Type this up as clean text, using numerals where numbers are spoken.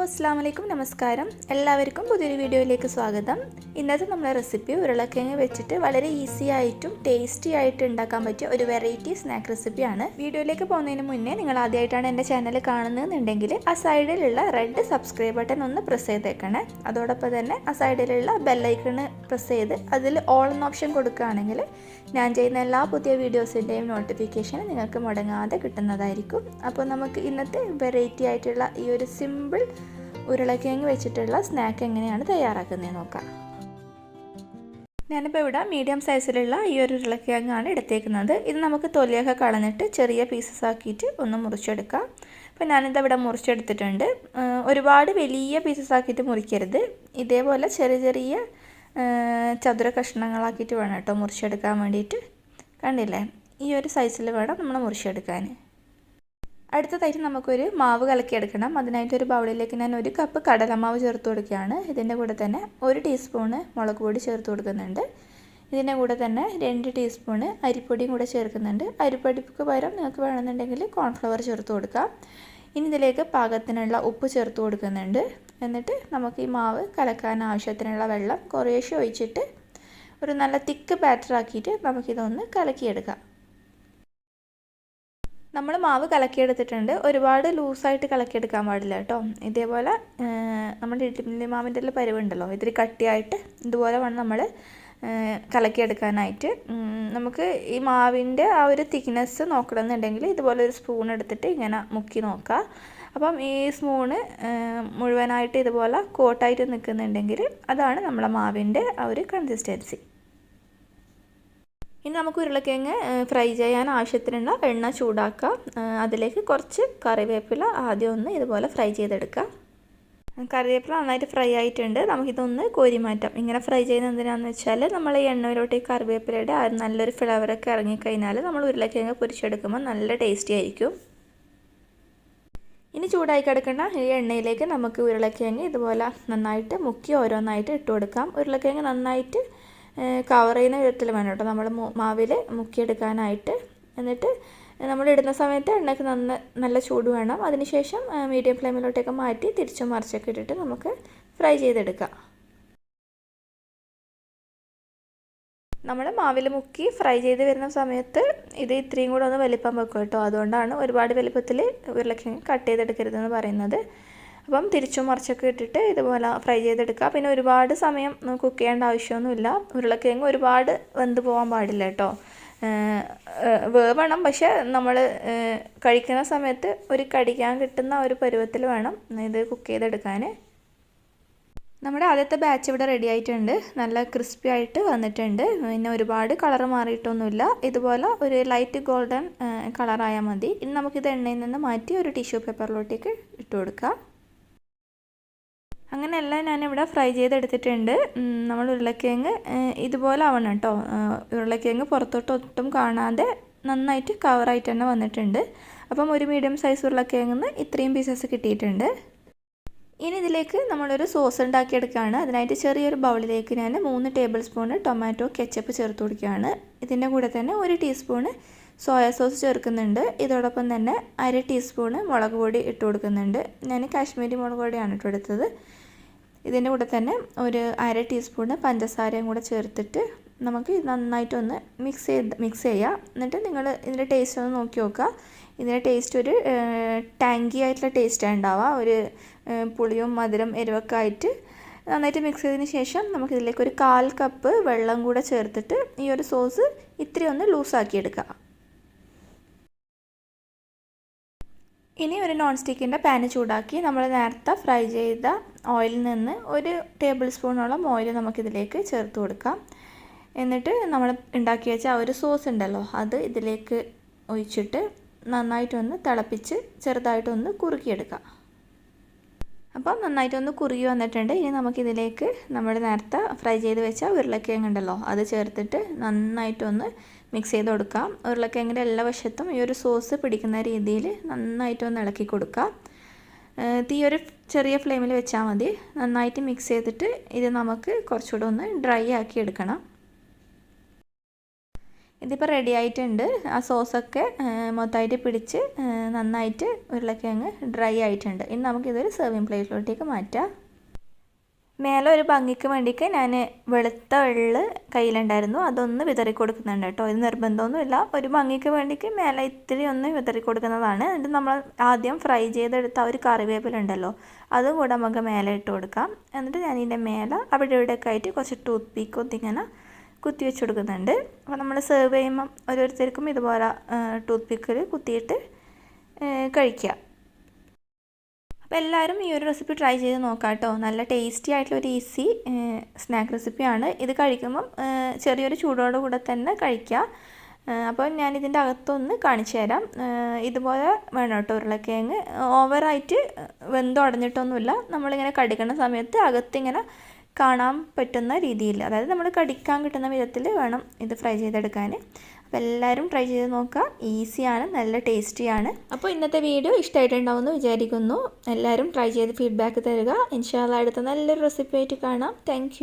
അസ്സാം വലൈക്കും നമസ്കാരം. എല്ലാവർക്കും പുതിയൊരു വീഡിയോയിലേക്ക് സ്വാഗതം. ഇന്നത്തെ നമ്മളെ റെസിപ്പി ഉരുളക്കിഴങ്ങ് വെച്ചിട്ട് വളരെ ഈസി ആയിട്ടും ടേസ്റ്റി ആയിട്ട് ഉണ്ടാക്കാൻ പറ്റിയ ഒരു വെറൈറ്റി സ്നാക്ക് റെസിപ്പിയാണ്. വീഡിയോയിലേക്ക് പോകുന്നതിന് മുന്നേ നിങ്ങൾ ആദ്യമായിട്ടാണ് എൻ്റെ ചാനൽ കാണുന്നതെന്നുണ്ടെങ്കിൽ ആ സൈഡിലുള്ള റെഡ് സബ്സ്ക്രൈബ് ബട്ടൺ ഒന്ന് പ്രസ് ചെയ്തേക്കണേ. അതോടൊപ്പം തന്നെ ആ സൈഡിലുള്ള ബെല്ലൈക്കണ് പ്രസ് ചെയ്ത് അതിൽ ഓൾ എന്ന ഓപ്ഷൻ കൊടുക്കുകയാണെങ്കിൽ ഞാൻ ചെയ്യുന്ന എല്ലാ പുതിയ വീഡിയോസിൻ്റെയും നോട്ടിഫിക്കേഷൻ നിങ്ങൾക്ക് മുടങ്ങാതെ കിട്ടുന്നതായിരിക്കും. അപ്പോൾ നമുക്ക് ഇന്നത്തെ വെറൈറ്റി ആയിട്ടുള്ള ഈ ഒരു സിമ്പിൾ ഉരുളക്കിഴങ്ങ് വെച്ചിട്ടുള്ള സ്നാക്ക് എങ്ങനെയാണ് തയ്യാറാക്കുന്നത് നോക്കാം. ഞാനിപ്പോൾ ഇവിടെ മീഡിയം സൈസിലുള്ള ഈ ഒരു ഉരുളക്കിഴങ്ങാണ് എടുത്തേക്കുന്നത്. ഇത് നമുക്ക് തൊലിയൊക്കെ കളഞ്ഞിട്ട് ചെറിയ പീസസ് ആക്കിയിട്ട് ഒന്ന് മുറിച്ചെടുക്കാം. അപ്പോൾ ഞാനിതവിടെ മുറിച്ചെടുത്തിട്ടുണ്ട്. ഒരുപാട് വലിയ പീസസ് ആക്കിയിട്ട് മുറിക്കരുത്. ഇതേപോലെ ചെറിയ ചെറിയ ചതുര കഷ്ണങ്ങളാക്കിയിട്ട് വേണം കേട്ടോ മുറിച്ചെടുക്കാൻ വേണ്ടിയിട്ട്. കണ്ടില്ലേ, ഈ ഒരു സൈസിൽ വേണം നമ്മൾ മുറിച്ചെടുക്കാൻ. അടുത്തതായിട്ട് നമുക്കൊരു മാവ് കലക്കിയെടുക്കണം. അതിനായിട്ട് ഒരു ബൗളിലേക്ക് ഞാൻ 1 കപ്പ് കടലമാവ് ചേർത്ത് കൊടുക്കുകയാണ്. ഇതിൻ്റെ കൂടെ തന്നെ 1 ടീസ്പൂണ് മുളക് പൊടി ചേർത്ത് കൊടുക്കുന്നുണ്ട്. ഇതിൻ്റെ കൂടെ തന്നെ 2 ടീസ്പൂണ് അരിപ്പൊടിയും കൂടെ ചേർക്കുന്നുണ്ട്. അരിപ്പൊടിക്ക് പകരം നിങ്ങൾക്ക് വേണമെന്നുണ്ടെങ്കിൽ കോൺഫ്ലവർ ചേർത്ത് കൊടുക്കാം. ഇനി ഇതിലേക്ക് പാകത്തിനുള്ള ഉപ്പ് ചേർത്ത് കൊടുക്കുന്നുണ്ട്. എന്നിട്ട് നമുക്ക് ഈ മാവ് കലക്കാൻ ആവശ്യത്തിനുള്ള വെള്ളം കുറേശ്ശെ ഒഴിച്ചിട്ട് ഒരു നല്ല തിക്ക് ബാറ്റർ ആക്കിയിട്ട് നമുക്കിതൊന്ന് കലക്കിയെടുക്കാം. നമ്മൾ മാവ് കലക്കിയെടുത്തിട്ടുണ്ട്. ഒരുപാട് ലൂസായിട്ട് കലക്കിയെടുക്കാൻ പാടില്ല കേട്ടോ. ഇതേപോലെ നമ്മുടെ ഇഡ്ഡലി മാവിൻ്റെ പരിവുണ്ടല്ലോ, ഇതിൽ കട്ടിയായിട്ട് ഇതുപോലെ വേണം നമ്മൾ കലക്കിയെടുക്കാനായിട്ട്. നമുക്ക് ഈ മാവിൻ്റെ ആ ഒരു തിക്നെസ് നോക്കണമെന്നുണ്ടെങ്കിൽ ഇതുപോലെ ഒരു സ്പൂൺ എടുത്തിട്ട് ഇങ്ങനെ മുക്കി നോക്കാം. അപ്പം ഈ സ്പൂണ് മുഴുവനായിട്ട് ഇതുപോലെ കോട്ടായിട്ട് നിൽക്കുന്നുണ്ടെങ്കിൽ അതാണ് നമ്മളെ മാവിൻ്റെ ആ ഒരു കൺസിസ്റ്റൻസി. ഇനി നമുക്ക് ഉരുളക്കിഴങ്ങ് ഫ്രൈ ചെയ്യാൻ ആവശ്യത്തിനുള്ള എണ്ണ ചൂടാക്കാം. അതിലേക്ക് കുറച്ച് കറിവേപ്പില ആദ്യം ഒന്ന് ഇതുപോലെ ഫ്രൈ ചെയ്തെടുക്കാം. കറിവേപ്പില നന്നായിട്ട് ഫ്രൈ ആയിട്ടുണ്ട്. നമുക്കിതൊന്ന് കോരി മാറ്റാം. ഇങ്ങനെ ഫ്രൈ ചെയ്യുന്നത് എന്തിനാണെന്ന് വെച്ചാൽ നമ്മൾ ഈ എണ്ണയിലോട്ട് ഈ കറിവേപ്പിലയുടെ ആ നല്ലൊരു ഫ്ലേവറൊക്കെ ഇറങ്ങിക്കഴിഞ്ഞാൽ നമ്മൾ ഉരുളക്കിഴങ്ങ് പൊരിച്ചെടുക്കുമ്പോൾ നല്ല ടേസ്റ്റി ആയിരിക്കും. ഇനി ചൂടായി കിടക്കുന്ന ഈ എണ്ണയിലേക്ക് നമുക്ക് ഉരുളക്കിഴങ്ങ് ഇതുപോലെ നന്നായിട്ട് മുക്കി ഓരോന്നായിട്ട് ഇട്ട് കൊടുക്കാം. ഉരുളക്കിഴങ്ങ് നന്നായിട്ട് കവർ ചെയ്യുന്ന വിധത്തിൽ വേണം കേട്ടോ നമ്മൾ മാവിൽ മുക്കിയെടുക്കാനായിട്ട്. എന്നിട്ട് നമ്മൾ ഇടുന്ന സമയത്ത് എണ്ണയ്ക്ക് നല്ല ചൂട് വേണം. അതിനുശേഷം മീഡിയം ഫ്ലെയിമിലോട്ടൊക്കെ മാറ്റി തിരിച്ചും മറിച്ചൊക്കെ ഇട്ടിട്ട് നമുക്ക് ഫ്രൈ ചെയ്തെടുക്കാം. നമ്മൾ മാവിൽ മുക്കി ഫ്രൈ ചെയ്ത് വരുന്ന സമയത്ത് ഇത് ഇത്രയും കൂടെ ഒന്ന് വലിപ്പം വെക്കും കേട്ടോ. അതുകൊണ്ടാണ് ഒരുപാട് വലിപ്പത്തിൽ ഉരുളക്കിഴങ്ങ് കട്ട് ചെയ്തെടുക്കരുതെന്ന് പറയുന്നത്. അപ്പം തിരിച്ചും മറിച്ചൊക്കെ ഇട്ടിട്ട് ഇതുപോലെ ഫ്രൈ ചെയ്തെടുക്കുക. പിന്നെ ഒരുപാട് സമയം കുക്ക് ചെയ്യേണ്ട ആവശ്യമൊന്നുമില്ല. ഉരുളക്കിഴങ്ങ് ഒരുപാട് വെന്ത് പോകാൻ പാടില്ല കേട്ടോ. വേവണം, പക്ഷെ നമ്മൾ കഴിക്കുന്ന സമയത്ത് ഒരു കടിക്കാൻ കിട്ടുന്ന ഒരു പരുവത്തിൽ വേണം ഇത് കുക്ക് ചെയ്തെടുക്കാൻ. നമ്മുടെ ആദ്യത്തെ ബാച്ച് ഇവിടെ റെഡി ആയിട്ടുണ്ട്. നല്ല ക്രിസ്പി ആയിട്ട് വന്നിട്ടുണ്ട്. പിന്നെ ഒരുപാട് കളർ മാറിയിട്ടൊന്നുമില്ല. ഇതുപോലെ ഒരു ലൈറ്റ് ഗോൾഡൻ കളറായാൽ മതി. ഇനി നമുക്കിത് എണ്ണയിൽ നിന്ന് മാറ്റി ഒരു ടിഷ്യൂ പേപ്പറിലോട്ടേക്ക് ഇട്ട് കൊടുക്കാം. അങ്ങനെയെല്ലാം ഞാനിവിടെ ഫ്രൈ ചെയ്തെടുത്തിട്ടുണ്ട്. നമ്മൾ ഉരുളക്കിഴങ്ങ് ഇതുപോലെ ആവണം കേട്ടോ. ഉരുളക്കിഴങ്ങ് പുറത്തോട്ട് ഒട്ടും കാണാതെ നന്നായിട്ട് കവറായിട്ട് തന്നെ വന്നിട്ടുണ്ട്. അപ്പം ഒരു മീഡിയം സൈസ് ഉരുളക്കിഴങ്ങിന്ന് ഇത്രയും പീസസ് കിട്ടിയിട്ടുണ്ട്. ഇനി ഇതിലേക്ക് നമ്മളൊരു സോസ് ഉണ്ടാക്കിയെടുക്കുകയാണ്. അതിനായിട്ട് ചെറിയൊരു ബൗളിലേക്ക് ഞാൻ 3 ടേബിൾ സ്പൂണ് ടൊമാറ്റോ കെച്ചപ്പ് ചേർത്ത് കൊടുക്കുകയാണ്. ഇതിൻ്റെ കൂടെ തന്നെ 1 ടീസ്പൂണ് സോയ സോസ് ചേർക്കുന്നുണ്ട്. ഇതോടൊപ്പം തന്നെ 1/2 ടീസ്പൂണ് മുളക് പൊടി ഇട്ട് കൊടുക്കുന്നുണ്ട്. ഞാൻ കാശ്മീരി മുളക് പൊടിയാണ് ഇട്ട് കൊടുത്തത്. ഇതിൻ്റെ കൂടെ തന്നെ ഒരു 1/2 ടീസ്പൂണ് പഞ്ചസാരയും കൂടെ ചേർത്തിട്ട് നമുക്ക് നന്നായിട്ടൊന്ന് മിക്സ് ചെയ്യാം. എന്നിട്ട് നിങ്ങൾ ഇതിൻ്റെ ടേസ്റ്റ് ഒന്ന് നോക്കി നോക്കുക. ഇതിൻ്റെ ടേസ്റ്റ് ഒരു ടാങ്കി ആയിട്ടുള്ള ടേസ്റ്റാണ് ഉണ്ടാവുക. ഒരു പുളിയും മധുരം എരിവൊക്കെ ആയിട്ട് നന്നായിട്ട് മിക്സ് ചെയ്തതിന് ശേഷം നമുക്കിതിലേക്ക് ഒരു 1/4 കപ്പ് വെള്ളം കൂടെ ചേർത്തിട്ട് ഈ ഒരു സോസ് ഇത്തിരി ഒന്ന് ലൂസാക്കിയെടുക്കുക. ഇനി ഒരു നോൺ സ്റ്റിക്കിൻ്റെ പാന് ചൂടാക്കി നമ്മൾ നേരത്തെ ഫ്രൈ ചെയ്ത ഓയിലിൽ നിന്ന് 1 ടേബിൾ സ്പൂണോളം ഓയിൽ നമുക്കിതിലേക്ക് ചേർത്ത് കൊടുക്കാം. എന്നിട്ട് നമ്മൾ ഉണ്ടാക്കി വെച്ച ആ ഒരു സോസ് ഉണ്ടല്ലോ, അത് ഇതിലേക്ക് ഒഴിച്ചിട്ട് നന്നായിട്ടൊന്ന് തിളപ്പിച്ച് ചെറുതായിട്ടൊന്ന് കുറുക്കിയെടുക്കാം. അപ്പം നന്നായിട്ടൊന്ന് കുറുകി വന്നിട്ടുണ്ട്. ഇനി നമുക്കിതിലേക്ക് നമ്മൾ നേരത്തെ ഫ്രൈ ചെയ്ത് വെച്ച ഉരുളക്കിഴങ്ങ് ഉണ്ടല്ലോ, അത് ചേർത്തിട്ട് നന്നായിട്ടൊന്ന് മിക്സ് ചെയ്ത് കൊടുക്കാം. ഉരുളക്കിഴങ്ങിൻ്റെ എല്ലാ വശത്തും ഈ ഒരു സോസ് പിടിക്കുന്ന രീതിയിൽ നന്നായിട്ടൊന്ന് ഇളക്കി കൊടുക്കാം. തീ ഒരു ചെറിയ ഫ്ലെയിമിൽ വെച്ചാൽ മതി. നന്നായിട്ട് മിക്സ് ചെയ്തിട്ട് ഇത് നമുക്ക് കുറച്ചുകൂടെ ഒന്ന് ഡ്രൈ ആക്കി എടുക്കണം. ഇതിപ്പോൾ റെഡി ആയിട്ടുണ്ട്. ആ സോസൊക്കെ മൊത്തമായിട്ട് പിടിച്ച് നന്നായിട്ട് ഉരുളക്കിഴങ്ങ് ഡ്രൈ ആയിട്ടുണ്ട്. ഇനി നമുക്കിതൊരു സെർവിങ് പ്ലേറ്റിലോട്ടേക്ക് മാറ്റാം. മേലെ ഒരു ഭംഗിക്ക് വേണ്ടിയിട്ട് ഞാൻ വെളുത്ത എള്ള് കയ്യിലുണ്ടായിരുന്നു, അതൊന്ന് വിതറി കൊടുക്കുന്നുണ്ട് കേട്ടോ. ഇത് നിർബന്ധമൊന്നുമില്ല, ഒരു ഭംഗിക്ക് വേണ്ടിയിട്ട് മേലെ ഇത്തിരി ഒന്ന് വിതറി കൊടുക്കുന്നതാണ്. എന്നിട്ട് നമ്മൾ ആദ്യം ഫ്രൈ ചെയ്തെടുത്ത ഒരു കറിവേപ്പിലുണ്ടല്ലോ, അതും കൂടെ നമുക്ക് മേലെ ഇട്ട് കൊടുക്കാം. എന്നിട്ട് ഞാൻ ഇതിൻ്റെ മേലെ അവിടെ ഇവിടെയൊക്കെ ആയിട്ട് കുറച്ച് ടൂത്ത് പീക്ക് ഒന്നിങ്ങനെ കുത്തി വെച്ച് കൊടുക്കുന്നുണ്ട്. അപ്പോൾ നമ്മൾ സെർവ് ചെയ്യുമ്പം ഓരോരുത്തർക്കും ഇതുപോലെ ടൂത്ത് പിക്കിൽ കുത്തിയിട്ട് കഴിക്കുക. അപ്പോൾ എല്ലാവരും ഈ ഒരു റെസിപ്പി ട്രൈ ചെയ്ത് നോക്കാം കേട്ടോ. നല്ല ടേസ്റ്റി ആയിട്ടുള്ളൊരു ഈസി സ്നാക്ക് റെസിപ്പിയാണ്. ഇത് കഴിക്കുമ്പം ചെറിയൊരു ചൂടോട് കൂടെ തന്നെ കഴിക്കുക. അപ്പോൾ ഞാനിതിൻ്റെ അകത്തൊന്ന് കാണിച്ചു തരാം. ഇതുപോലെ വേണം കേട്ടോ ഉരുളക്കിഴങ്ങ്. ഓവറായിട്ട് വെന്തുടഞ്ഞിട്ടൊന്നുമില്ല, നമ്മളിങ്ങനെ കടിക്കുന്ന സമയത്ത് അകത്തിങ്ങനെ കാണാൻ പറ്റുന്ന രീതിയിൽ, അതായത് നമ്മൾ കടിക്കാൻ കിട്ടുന്ന വിധത്തിൽ വേണം ഇത് ഫ്രൈ ചെയ്തെടുക്കാൻ. അപ്പോൾ എല്ലാവരും ട്രൈ ചെയ്ത് നോക്കുക. ഈസിയാണ്, നല്ല ടേസ്റ്റിയാണ്. അപ്പോൾ ഇന്നത്തെ വീഡിയോ ഇഷ്ടമായിട്ടുണ്ടാവുമെന്ന് വിചാരിക്കുന്നു. എല്ലാവരും ട്രൈ ചെയ്ത് ഫീഡ്ബാക്ക് തരിക. ഇൻഷാ അല്ലാഹ് അടുത്ത നല്ലൊരു റെസിപ്പി ആയിട്ട് കാണാം. താങ്ക്